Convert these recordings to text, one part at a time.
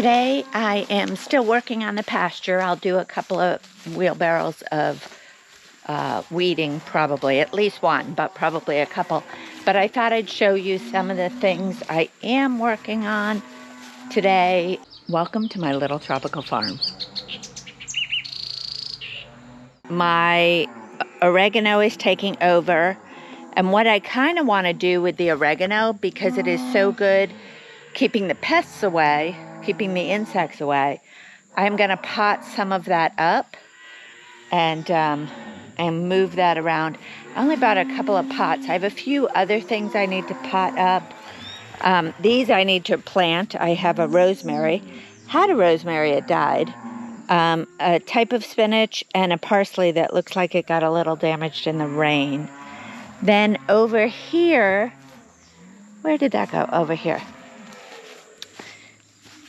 Today I am still working on the pasture. I'll do a couple of wheelbarrows of weeding, probably, at least one, but probably a couple. But I thought I'd show you some of the things I am working on today. Welcome to my little tropical farm. My oregano is taking over, and what I kind of want to do with the oregano, because it is so good keeping the pests away, keeping the insects away, I'm going to pot some of that up and move that around. I only bought a couple of pots. I have a few other things I need to pot up. These I need to plant. I have a rosemary. Had a rosemary, it died. A type of spinach and a parsley that looks like it got a little damaged in the rain. Then over here, where did that go? Over here.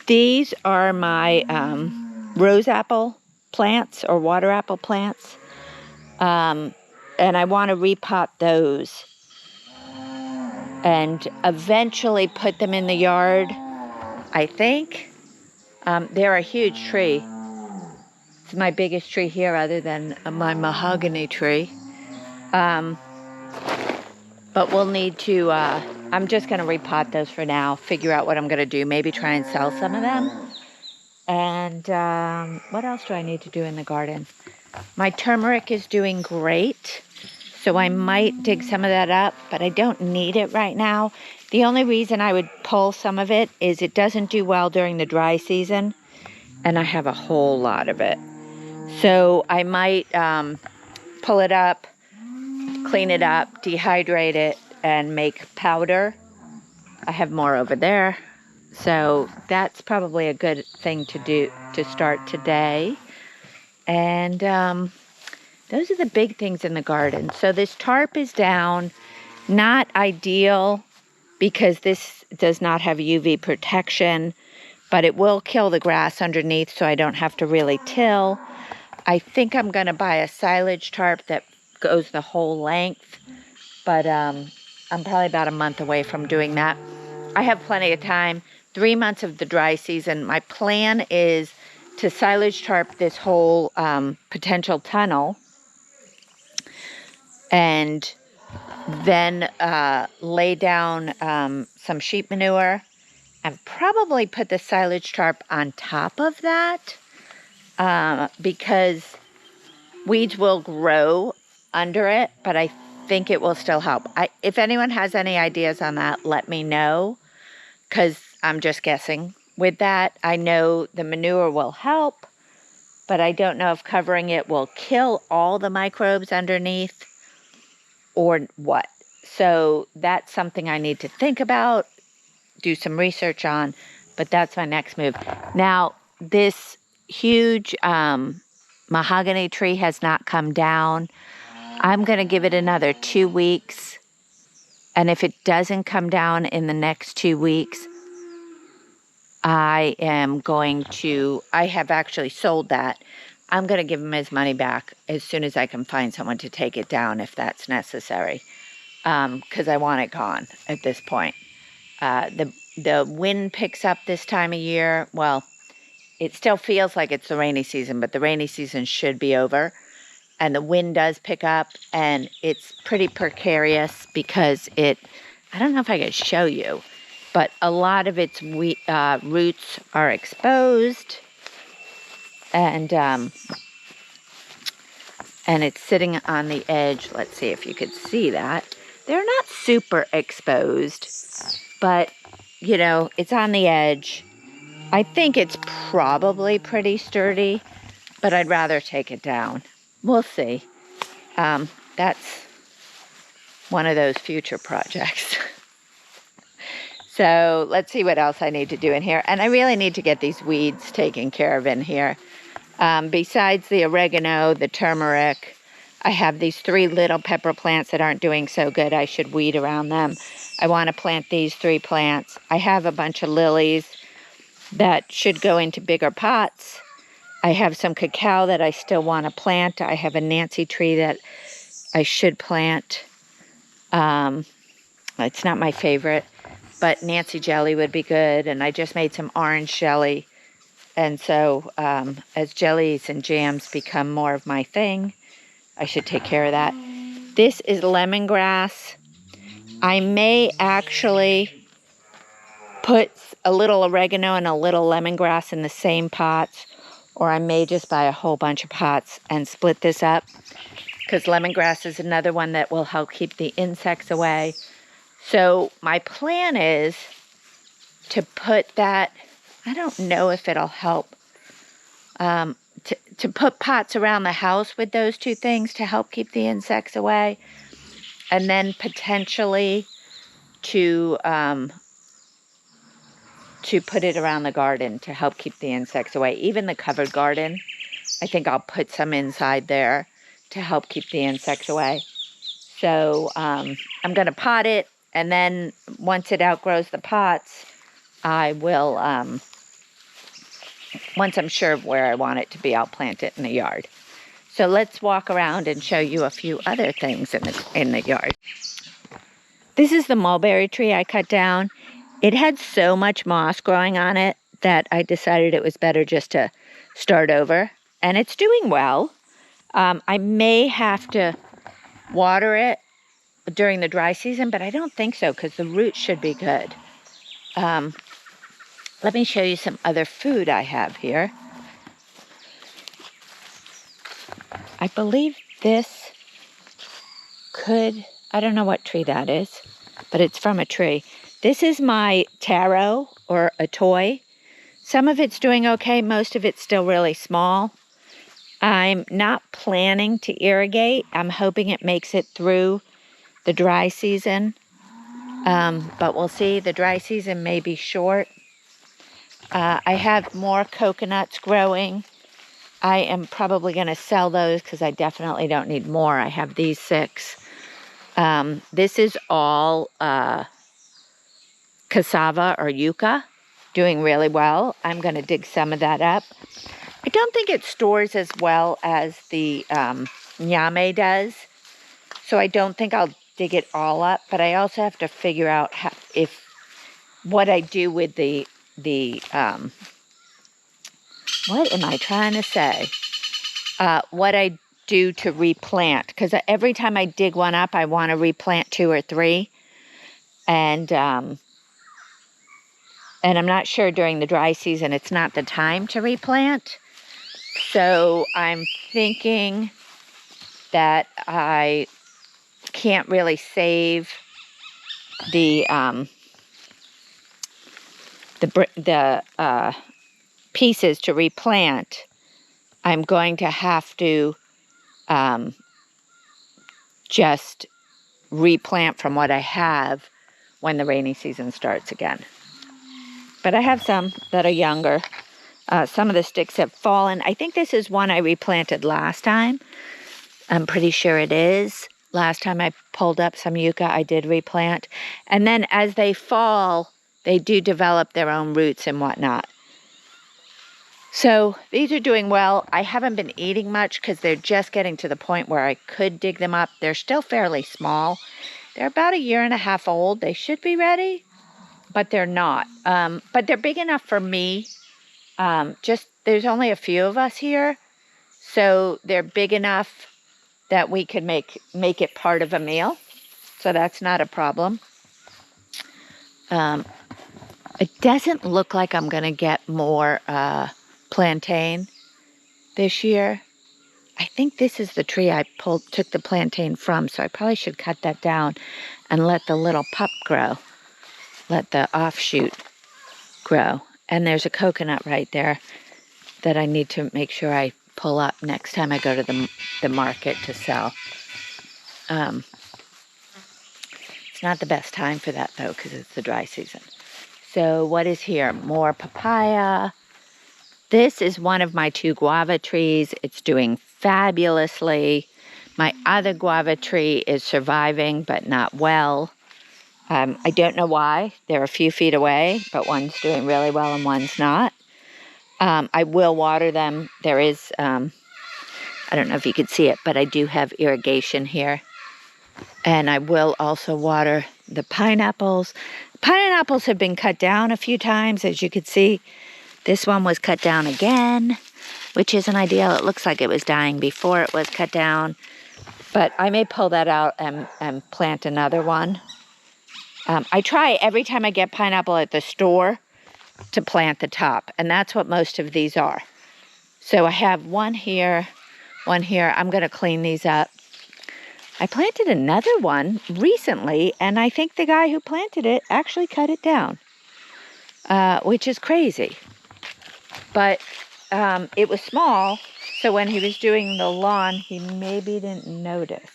These are my rose apple plants or water apple plants. And I want to repot those and eventually put them in the yard, I think. They're a huge tree. It's my biggest tree here other than my mahogany tree. But we'll need to, I'm just going to repot those for now, figure out what I'm going to do, maybe try and sell some of them. And what else do I need to do in the garden? My turmeric is doing great, so I might dig some of that up, but I don't need it right now. The only reason I would pull some of it is it doesn't do well during the dry season, and I have a whole lot of it. So I might pull it up, clean it up, dehydrate it, and make powder. I have more over there. So that's probably a good thing to do to start today. And those are the big things in the garden. So this tarp is down, not ideal because this does not have UV protection, but it will kill the grass underneath so I don't have to really till. I think I'm going to buy a silage tarp that goes the whole length, but I'm probably about a month away from doing that. I have plenty of time. 3 months of the dry season. My plan is to silage tarp this whole potential tunnel and then lay down some sheep manure and probably put the silage tarp on top of that because weeds will grow under it, but I think it will still help. If anyone has any ideas on that, let me know, because I'm just guessing. With that, I know the manure will help, but I don't know if covering it will kill all the microbes underneath or what. So that's something I need to think about, do some research on, but that's my next move. Now, this huge mahogany tree has not come down. I'm going to give it another 2 weeks, and if it doesn't come down in the next 2 weeks, I have actually sold that. I'm going to give him his money back as soon as I can find someone to take it down if that's necessary, because I want it gone at this point. The wind picks up this time of year. Well, it still feels like it's the rainy season, but the rainy season should be over. And the wind does pick up, and it's pretty precarious because I don't know if I could show you, but a lot of its roots are exposed, and it's sitting on the edge. Let's see if you could see that. They're not super exposed, but, you know, it's on the edge. I think it's probably pretty sturdy, but I'd rather take it down. We'll see. That's one of those future projects. So let's see what else I need to do in here. And I really need to get these weeds taken care of in here. Besides the oregano, the turmeric, I have these 3 little pepper plants that aren't doing so good. I should weed around them. I want to plant these 3 plants. I have a bunch of lilies that should go into bigger pots. I have some cacao that I still want to plant. I have a Nancy tree that I should plant. It's not my favorite, but Nancy jelly would be good. And I just made some orange jelly And so as jellies and jams become more of my thing, I should take care of that. This is lemongrass. I may actually put a little oregano and a little lemongrass in the same pots, or I may just buy a whole bunch of pots and split this up, because lemongrass is another one that will help keep the insects away. So my plan is to put that, I don't know if it'll help, to put pots around the house with those two things to help keep the insects away, and then potentially to put it around the garden to help keep the insects away. Even the covered garden, I think I'll put some inside there to help keep the insects away. So I'm going to pot it, and then once it outgrows the pots, I will, once I'm sure of where I want it to be, I'll plant it in the yard. So let's walk around and show you a few other things in the yard. This is the mulberry tree I cut down. It had so much moss growing on it that I decided it was better just to start over. And it's doing well. I may have to water it during the dry season, but I don't think so because the roots should be good. Let me show you some other food I have here. I believe this I don't know what tree that is, but it's from a tree. This is my taro, or a toy. Some of it's doing okay, most of it's still really small. I'm not planning to irrigate. I'm hoping it makes it through the dry season, but we'll see. The dry season may be short. I have more coconuts growing. I am probably going to sell those because I definitely don't need more. I have these 6. This is all cassava or yucca, doing really well. I'm going to dig some of that up. I don't think it stores as well as the nyame does, so I don't think I'll dig it all up, but I also have to figure out what I do with the what am I trying to say? What I do to replant, because every time I dig one up, I want to replant 2 or 3, and I'm not sure during the dry season it's not the time to replant. So I'm thinking that I can't really save the pieces to replant. I'm going to have to just replant from what I have when the rainy season starts again. But I have some that are younger. Some of the sticks have fallen. I think this is one I replanted last time. I'm pretty sure it is. Last time I pulled up some yucca, I did replant. And then as they fall, they do develop their own roots and whatnot. So these are doing well. I haven't been eating much because they're just getting to the point where I could dig them up. They're still fairly small. They're about 1.5 years old. They should be ready, but they're not. But they're big enough for me. There's only a few of us here, so they're big enough that we could make it part of a meal. So that's not a problem. It doesn't look like I'm going to get more plantain this year. I think this is the tree I took the plantain from, so I probably should cut that down and let the little pup grow. Let the offshoot grow. And there's a coconut right there that I need to make sure I pull up next time I go to the market to sell. It's not the best time for that, though, because it's the dry season. So what is here? More papaya. This is one of my 2 guava trees. It's doing fabulously. My other guava tree is surviving, but not well. I don't know why. They're a few feet away, but one's doing really well and one's not. I will water them. There is, I don't know if you could see it, but I do have irrigation here. And I will also water the pineapples. Pineapples have been cut down a few times, as you can see. This one was cut down again, which isn't ideal. It looks like it was dying before it was cut down. But I may pull that out and plant another one. I try every time I get pineapple at the store to plant the top. And that's what most of these are. So I have one here, one here. I'm going to clean these up. I planted another one recently, and I think the guy who planted it actually cut it down, which is crazy. But it was small, so when he was doing the lawn, he maybe didn't notice.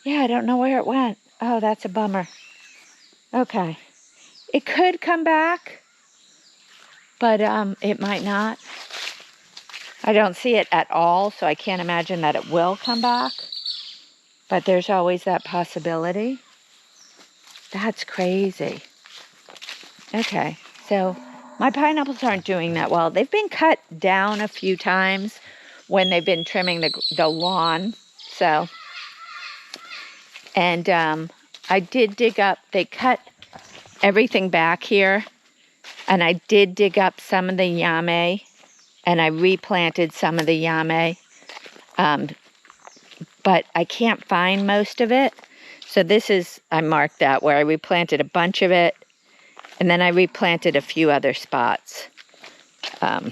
Yeah, I don't know where it went. Oh, that's a bummer. Okay. It could come back, but it might not. I don't see it at all, so I can't imagine that it will come back. But there's always that possibility. That's crazy. Okay, so my pineapples aren't doing that well. They've been cut down a few times when they've been trimming the lawn. So, and I did dig up, they cut everything back here. And I did dig up some of the yame, and I replanted some of the yame. But I can't find most of it. So this is, I marked that where I replanted a bunch of it. And then I replanted a few other spots. I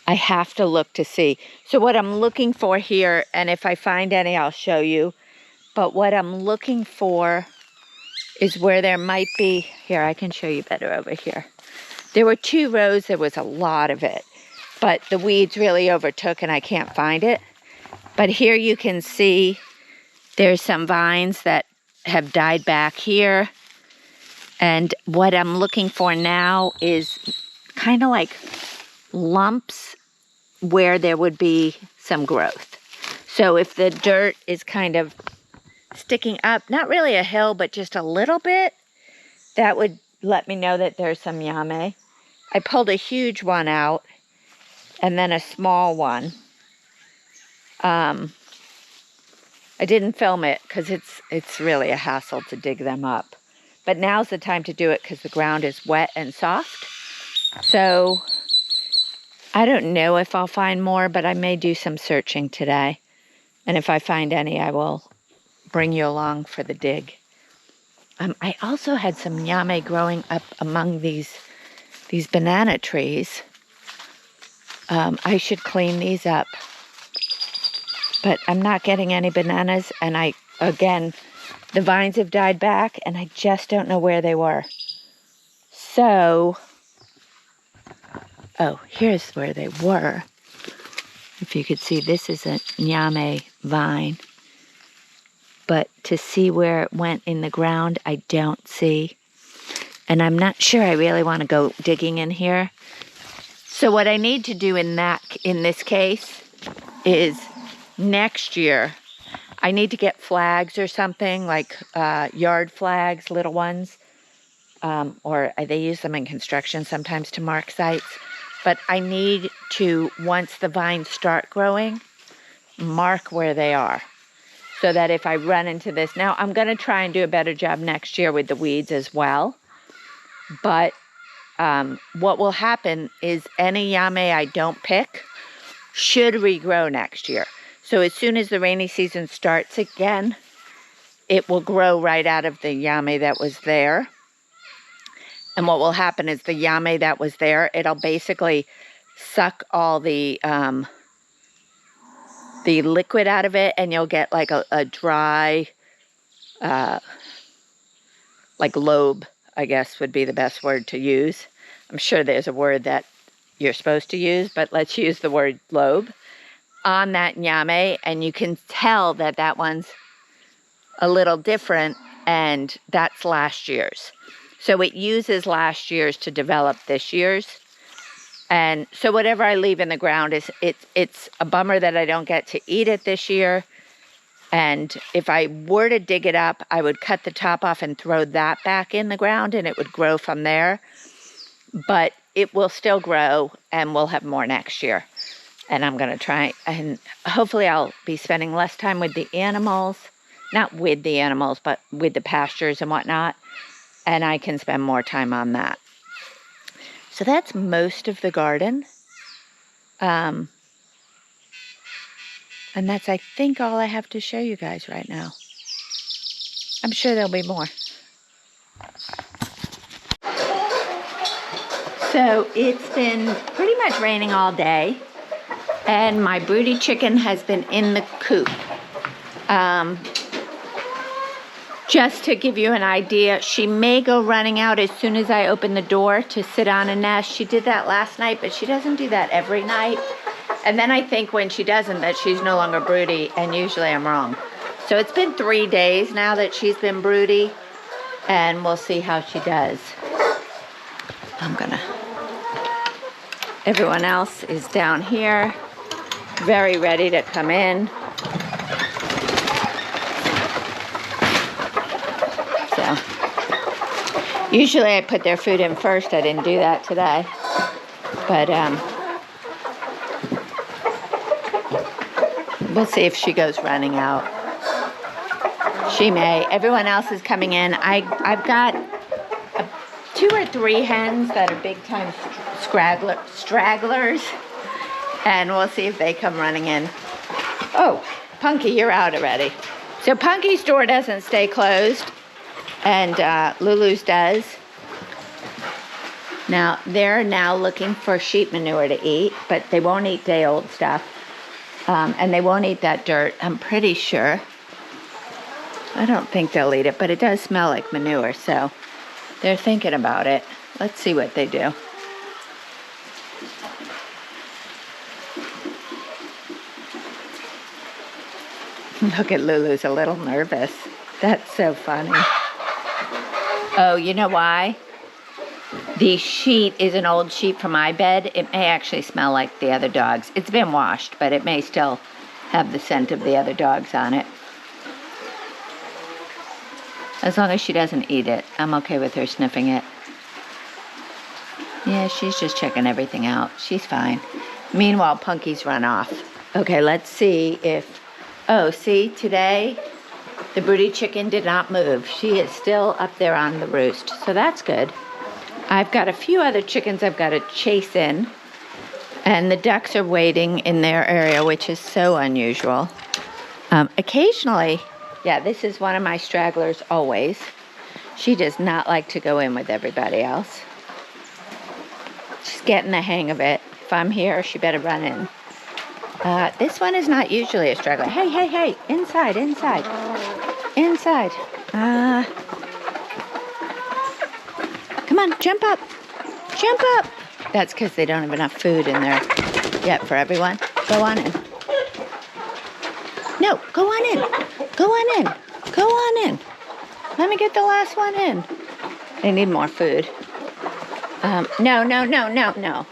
have to look to see. So what I'm looking for here, and if I find any, I'll show you. But what I'm looking for is where there might be, here, I can show you better over here. There were 2 rows, there was a lot of it. But the weeds really overtook and I can't find it. But here you can see there's some vines that have died back here. And what I'm looking for now is kind of like lumps where there would be some growth. So if the dirt is kind of sticking up, not really a hill, but just a little bit, that would let me know that there's some yame. I pulled a huge one out and then a small one. I didn't film it because it's really a hassle to dig them up. But now's the time to do it because the ground is wet and soft. So I don't know if I'll find more, but I may do some searching today. And if I find any, I will bring you along for the dig. I also had some yame growing up among these banana trees. I should clean these up. But I'm not getting any bananas, and again, the vines have died back, and I just don't know where they were. So, oh, here's where they were. If you could see, this is a yame vine. But to see where it went in the ground, I don't see. And I'm not sure I really want to go digging in here. So what I need to do in this case is next year, I need to get flags or something, like yard flags, little ones. Or they use them in construction sometimes to mark sites. But I need to, once the vines start growing, mark where they are. So that if I run into this, now I'm going to try and do a better job next year with the weeds as well. But what will happen is any yame I don't pick should regrow next year. So as soon as the rainy season starts again, it will grow right out of the yame that was there. And what will happen is the yame that was there, it'll basically suck all the liquid out of it, and you'll get like a dry, like lobe, I guess would be the best word to use. I'm sure there's a word that you're supposed to use, but let's use the word lobe on that yame, and you can tell that that one's a little different, and that's last year's. So it uses last year's to develop this year's. And so whatever I leave in the ground, it's a bummer that I don't get to eat it this year. And if I were to dig it up, I would cut the top off and throw that back in the ground, and it would grow from there. But it will still grow, and we'll have more next year. And I'm going to try, and hopefully I'll be spending less time with the animals. Not with the animals, but with the pastures and whatnot. And I can spend more time on that. So that's most of the garden. And that's, I think, all I have to show you guys right now. I'm sure there'll be more. So it's been pretty much raining all day, and my broody chicken has been in the coop. Just to give you an idea, she may go running out as soon as I open the door to sit on a nest. She did that last night, but she doesn't do that every night. And then I think when she doesn't that she's no longer broody, and usually I'm wrong. So it's been 3 days now that she's been broody, and we'll see how she does. Everyone else is down here, very ready to come in. So, usually I put their food in first. I didn't do that today. But, we'll see if she goes running out. She may. Everyone else is coming in. I've got 2 or 3 hens that are big-time stragglers, and we'll see if they come running in. Oh, Punky, you're out already. So Punky's door doesn't stay closed, and Lulu's does. Now, they're now looking for sheep manure to eat, but they won't eat day-old stuff, and they won't eat that dirt, I'm pretty sure. I don't think they'll eat it, but it does smell like manure, so they're thinking about it. Let's see what they do. Look at Lulu's a little nervous. That's so funny. Oh, you know why? The sheet is an old sheet from my bed. It may actually smell like the other dogs. It's been washed, but it may still have the scent of the other dogs on it. As long as she doesn't eat it, I'm okay with her sniffing it. Yeah, she's just checking everything out. She's fine. Meanwhile, Punky's run off. Okay, let's see if... Oh, see, today the broody chicken did not move. She is still up there on the roost, so that's good. I've got a few other chickens I've got to chase in, and the ducks are waiting in their area, which is so unusual. Occasionally... Yeah, this is one of my stragglers always. She does not like to go in with everybody else. She's getting the hang of it. If I'm here, she better run in. This one is not usually a straggler. Hey, hey, hey, inside, inside, inside. Come on, jump up, jump up. That's because they don't have enough food in there yet for everyone. Go on in. No, go on in. Go on in. Go on in. Let me get the last one in. They need more food. No, no, no, no, no.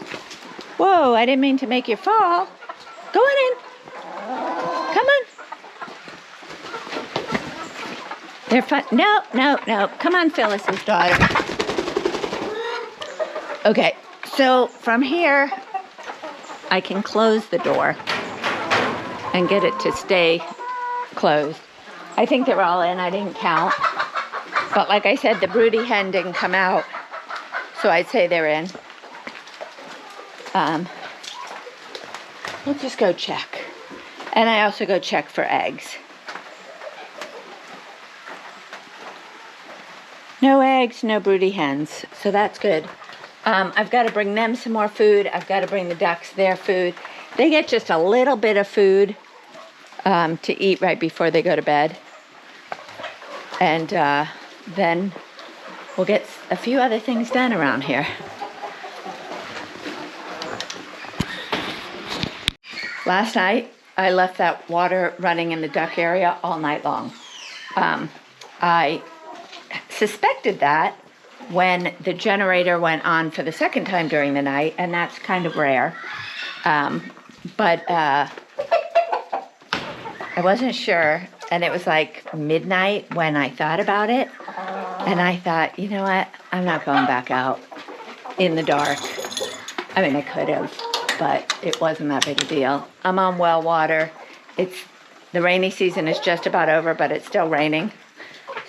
Whoa, I didn't mean to make you fall. Go on in. Come on. They're fun. No, no, no. Come on, Phyllis's daughter. Okay, so from here, I can close the door and get it to stay closed. I think they're all in. I didn't count. But like I said, the broody hen didn't come out, so I'd say they're in. We'll just go check. And I also go check for eggs. No eggs, no broody hens, so that's good. I've got to bring them some more food. I've got to bring the ducks their food. They get just a little bit of food to eat right before they go to bed. And then we'll get a few other things done around here. Last night, I left that water running in the duck area all night long. I suspected that when the generator went on for the second time during the night, and that's kind of rare. But I wasn't sure, and it was like midnight when I thought about it, and I thought, you know what, I'm not going back out in the dark. I mean, I could have, but it wasn't that big a deal. I'm on well water. The rainy season is just about over, but it's still raining,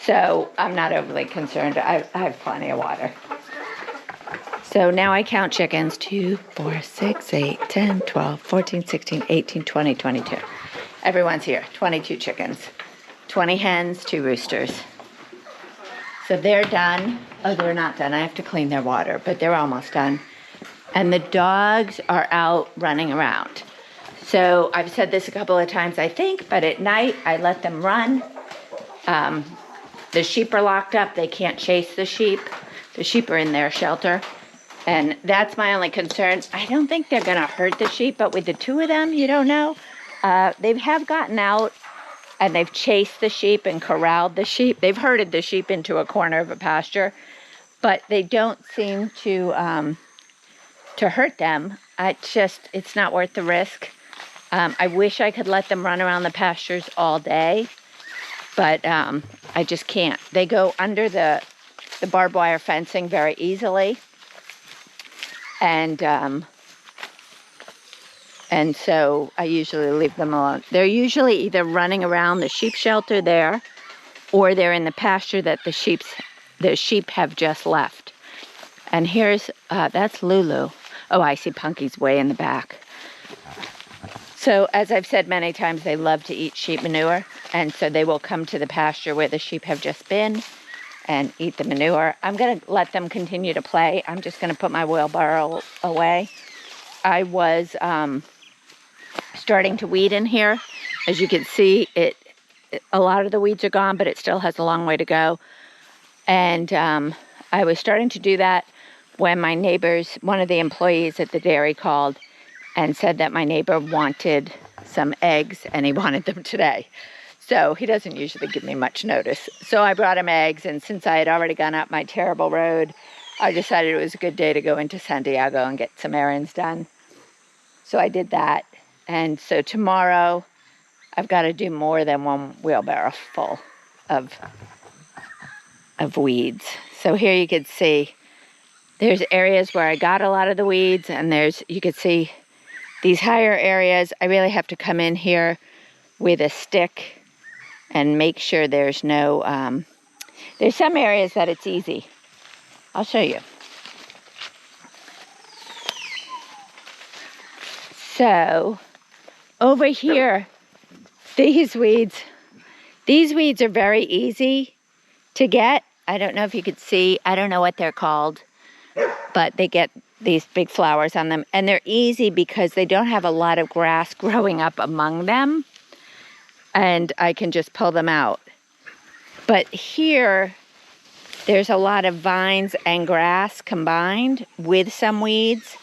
so I'm not overly concerned. I have plenty of water. So now I count chickens. 2, 4, 6, 8, 10, 12, 14, 16, 18, 20, 22. Everyone's here. 22 chickens. 20 hens, 2 roosters. So they're done. Oh, they're not done. I have to clean their water, but they're almost done. And the dogs are out running around. So I've said this a couple of times, I think, but at night I let them run. The sheep are locked up. They can't chase the sheep. The sheep are in their shelter. And that's my only concern. I don't think they're going to hurt the sheep, but with the 2 of them, you don't know. They have gotten out and they've chased the sheep and corralled the sheep. They've herded the sheep into a corner of a pasture, but they don't seem to hurt them. It's not worth the risk. I wish I could let them run around the pastures all day, but I just can't. They go under the barbed wire fencing very easily. And so I usually leave them alone. They're usually either running around the sheep shelter there, or they're in the pasture that the sheep have just left. And here's, that's Lulu. Oh, I see Punky's way in the back. So as I've said many times, they love to eat sheep manure. And so they will come to the pasture where the sheep have just been and eat the manure. I'm going to let them continue to play. I'm just going to put my wheelbarrow away. I was starting to weed in here. As you can see, a lot of the weeds are gone, but it still has a long way to go. And I was starting to do that when my neighbors, one of the employees at the dairy called and said that my neighbor wanted some eggs and he wanted them today. So he doesn't usually give me much notice. So I brought him eggs, and since I had already gone up my terrible road, I decided it was a good day to go into San Diego and get some errands done. So I did that. And so tomorrow I've got to do more than one wheelbarrow full of weeds. So here you can see there's areas where I got a lot of the weeds, and you can see these higher areas. I really have to come in here with a stick and make sure there's no, there's some areas that it's easy. I'll show you. So over here, these weeds are very easy to get. I don't know if you could see, I don't know what they're called, but they get these big flowers on them, and they're easy because they don't have a lot of grass growing up among them, and I can just pull them out. But here, there's a lot of vines and grass combined with some weeds,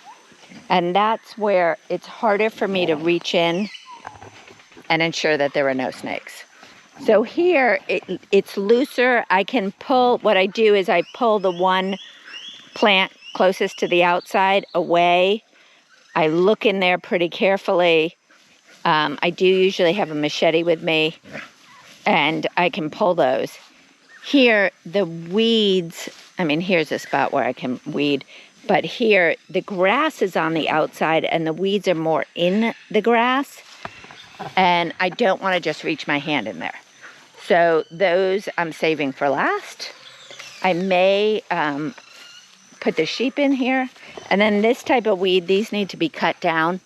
and that's where it's harder for me to reach in and ensure that there are no snakes. So here, it's looser. I can pull, what I do is I pull the one plant closest to the outside away. I look in there pretty carefully. I do usually have a machete with me, and I can pull those. Here, the weeds, I mean, here's a spot where I can weed, but here, the grass is on the outside, and the weeds are more in the grass, and I don't want to just reach my hand in there. So those I'm saving for last. I may put the sheep in here, and then this type of weed, these need to be cut down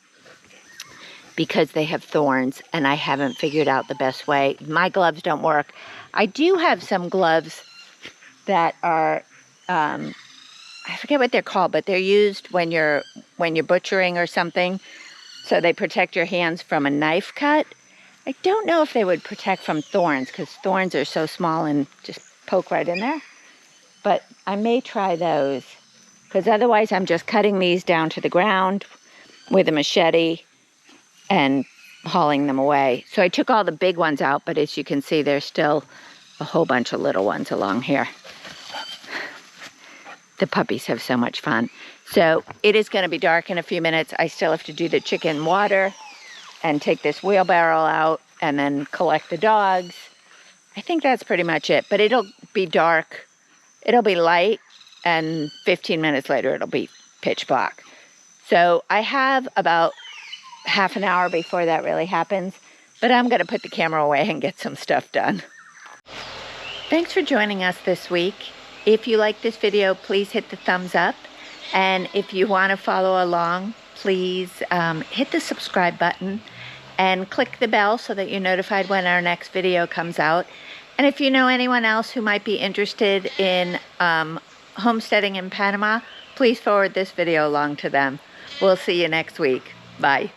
because they have thorns, and I haven't figured out the best way. My gloves don't work. I do have some gloves that are, I forget what they're called, but they're used when you're butchering or something, so they protect your hands from a knife cut. I don't know if they would protect from thorns, because thorns are so small and just poke right in there. But I may try those, because otherwise I'm just cutting these down to the ground with a machete and hauling them away. So I took all the big ones out, but as you can see, there's still a whole bunch of little ones along here. The puppies have so much fun. So it is going to be dark in a few minutes. I still have to do the chicken water and take this wheelbarrow out and then collect the dogs. I think that's pretty much it, but it'll be dark. It'll be light, and 15 minutes later, it'll be pitch black. So I have about half an hour before that really happens, but I'm going to put the camera away and get some stuff done. Thanks for joining us this week. If you like this video, please hit the thumbs up And if you want to follow along, please hit the subscribe button and click the bell so that you're notified when our next video comes out. And if you know anyone else who might be interested in homesteading in Panama, please forward this video along to them. We'll see you next week. Bye.